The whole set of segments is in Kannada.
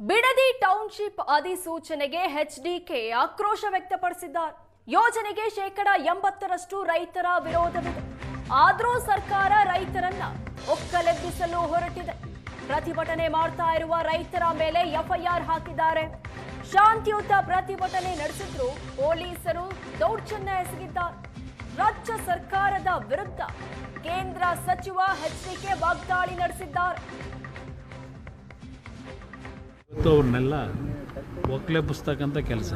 ಬಿಡದಿ ಟೌನ್ಶಿಪ್ ಅಧಿಸೂಚನೆಗೆ ಎಚ್ಡಿಕೆ ಆಕ್ರೋಶ ವ್ಯಕ್ತಪಡಿಸಿದ್ದಾರೆ. ಯೋಜನೆಗೆ 80% ರೈತರ ವಿರೋಧವಿದೆ. ಆದರೂ ಸರ್ಕಾರ ರೈತರನ್ನ ಒಕ್ಕಲೆಬ್ಬಿಸಲು ಹೊರಟಿದೆ. ಪ್ರತಿಭಟನೆ ಮಾಡ್ತಾ ಇರುವ ರೈತರ ಮೇಲೆ ಎಫ್ಐಆರ್ ಹಾಕಿದ್ದಾರೆ. ಶಾಂತಿಯುತ ಪ್ರತಿಭಟನೆ ನಡೆಸಿದ್ರು ಪೊಲೀಸರು ದೌರ್ಜನ್ಯ ಎಸಗಿದ್ದಾರೆ. ರಾಜ್ಯ ಸರ್ಕಾರದ ವಿರುದ್ಧ ಕೇಂದ್ರ ಸಚಿವ ಎಚ್ಡಿಕೆ ವಾಗ್ದಾಳಿ ನಡೆಸಿದ್ದಾರೆ. ಅವ್ರನ್ನೆಲ್ಲ ಒಕ್ಕಲೆಬ್ಬಿಸ್ತಕ್ಕಂಥ ಕೆಲಸ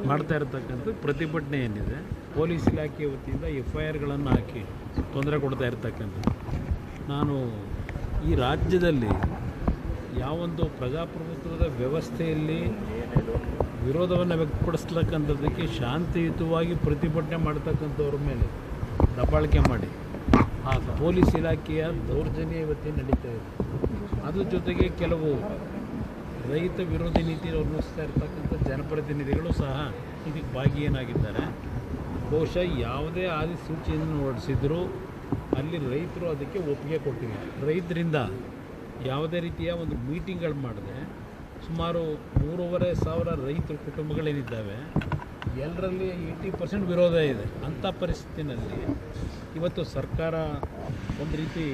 ಮಾಡ್ತಾ ಇರತಕ್ಕಂಥ ಪ್ರತಿಭಟನೆ ಏನಿದೆ, ಪೊಲೀಸ್ ಇಲಾಖೆ ವತಿಯಿಂದ ಎಫ್ಐಆರ್ಗಳನ್ನು ಹಾಕಿ ತೊಂದರೆ ಕೊಡ್ತಾ ಇರ್ತಕ್ಕಂಥದ್ದು. ನಾನು ಈ ರಾಜ್ಯದಲ್ಲಿ ಯಾವೊಂದು ಪ್ರಜಾಪ್ರಭುತ್ವದ ವ್ಯವಸ್ಥೆಯಲ್ಲಿ ವಿರೋಧವನ್ನು ವ್ಯಕ್ತಪಡಿಸ್ತಕ್ಕಂಥದ್ದಕ್ಕೆ ಶಾಂತಿಯುತವಾಗಿ ಪ್ರತಿಭಟನೆ ಮಾಡ್ತಕ್ಕಂಥವ್ರ ಮೇಲೆ ದಬ್ಬಾಳಿಕೆ ಮಾಡಿ ಆ ಪೊಲೀಸ್ ಇಲಾಖೆಯ ದೌರ್ಜನ್ಯ ಇವತ್ತೇ ನಡೀತಾ ಇದೆ. ಅದ್ರ ಜೊತೆಗೆ ಕೆಲವು ರೈತ ವಿರೋಧಿ ನೀತಿ ಅನುಸರಿಸ್ತಾ ಇರ್ತಕ್ಕಂಥ ಜನಪ್ರತಿನಿಧಿಗಳು ಸಹ ಇದಕ್ಕೆ ಭಾಗಿಯೇನಾಗಿದ್ದಾರೆ. ಬಹುಶಃ ಯಾವುದೇ ಅಧಿಸೂಚನೆಯನ್ನು ಹೊರಡಿಸಿದ್ರು ಅಲ್ಲಿ ರೈತರು ಅದಕ್ಕೆ ಒಪ್ಪಿಗೆ ಕೊಟ್ಟಿಲ್ಲ. ರೈತರಿಂದ ಯಾವುದೇ ರೀತಿಯ ಒಂದು ಮೀಟಿಂಗ್ಗಳು ಮಾಡದೆ ಸುಮಾರು 3,500 ರೈತರ ಕುಟುಂಬಗಳೇನಿದ್ದಾವೆ ಎಲ್ಲರಲ್ಲಿ 80% ವಿರೋಧ ಇದೆ. ಅಂಥ ಪರಿಸ್ಥಿತಿನಲ್ಲಿ ಇವತ್ತು ಸರ್ಕಾರ ಒಂದು ರೀತಿ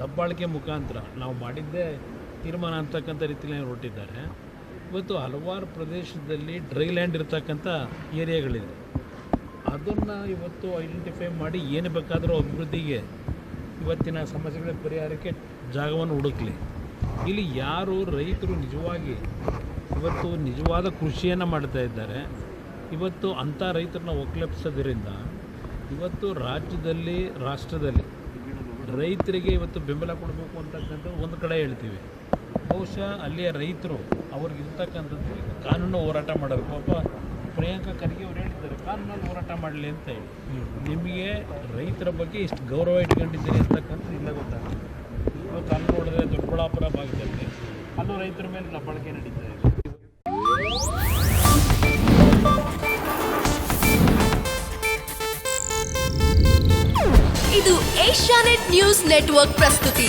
ದಬ್ಬಾಳಿಕೆ ಮುಖಾಂತರ ನಾವು ಮಾಡಿದ್ದೇ ತೀರ್ಮಾನ ಅಂತಕ್ಕಂಥ ರೀತಿಯಲ್ಲಿ ಹೊರಟಿದ್ದಾರೆ. ಇವತ್ತು ಹಲವಾರು ಪ್ರದೇಶದಲ್ಲಿ ಡ್ರೈ ಲ್ಯಾಂಡ್ ಇರ್ತಕ್ಕಂಥ ಏರಿಯಾಗಳಿದೆ. ಅದನ್ನು ಇವತ್ತು ಐಡೆಂಟಿಫೈ ಮಾಡಿ ಏನು ಬೇಕಾದರೂ ಅಭಿವೃದ್ಧಿಗೆ ಇವತ್ತಿನ ಸಮಸ್ಯೆಗಳ ಪರಿಹಾರಕ್ಕೆ ಜಾಗವನ್ನು ಹುಡುಕಲಿ. ಇಲ್ಲಿ ಯಾರು ರೈತರು ನಿಜವಾಗಿ ಇವತ್ತು ನಿಜವಾದ ಕೃಷಿಯನ್ನು ಮಾಡ್ತಾ ಇದ್ದಾರೆ, ಇವತ್ತು ಅಂಥ ರೈತರನ್ನ ಒಕ್ಕಲೆಬ್ಸೋದ್ರಿಂದ ಇವತ್ತು ರಾಜ್ಯದಲ್ಲಿ ರಾಷ್ಟ್ರದಲ್ಲಿ ರೈತರಿಗೆ ಇವತ್ತು ಬೆಂಬಲ ಕೊಡಬೇಕು ಅಂತಕ್ಕಂಥದ್ದು ಒಂದು ಕಡೆ ಹೇಳ್ತೀವಿ. ಬಹುಶಃ ಅಲ್ಲಿಯ ರೈತರು ಅವ್ರಿಗಿರ್ತಕ್ಕಂಥದ್ದು ಕಾನೂನು ಹೋರಾಟ ಮಾಡೋರು. ಪಾಪ ಪ್ರಿಯಾಂಕಾ ಖರ್ಗೆ ಅವ್ರು ಹೇಳಿದ್ದಾರೆ ಕಾನೂನಲ್ಲಿ ಹೋರಾಟ ಮಾಡಲಿ ಅಂತ ಹೇಳಿ. ನಿಮಗೆ ರೈತರ ಬಗ್ಗೆ ಇಷ್ಟು ಗೌರವ ಇಟ್ಕೊಂಡಿದ್ದೀರಿ ಅಂತಕ್ಕಂಥದ್ದು ಇಲ್ಲ ಗೊತ್ತಾಗ್ತದೆ. ಇವತ್ತು ಅಲ್ಲಿ ನೋಡಿದ್ರೆ ದೊಡ್ಡಬಳ್ಳಾಪುರ ಭಾಗದಲ್ಲಿ ಅಲ್ಲೂ ರೈತರ ಮೇಲೆ ದಬ್ಬಾಳಿಕೆ ನಡೀತಾ ಇದೆ. ಇದು ಏಷ್ಯಾನೆಟ್ ನ್ಯೂಸ್ ನೆಟ್ವರ್ಕ್ ಪ್ರಸ್ತುತಿ.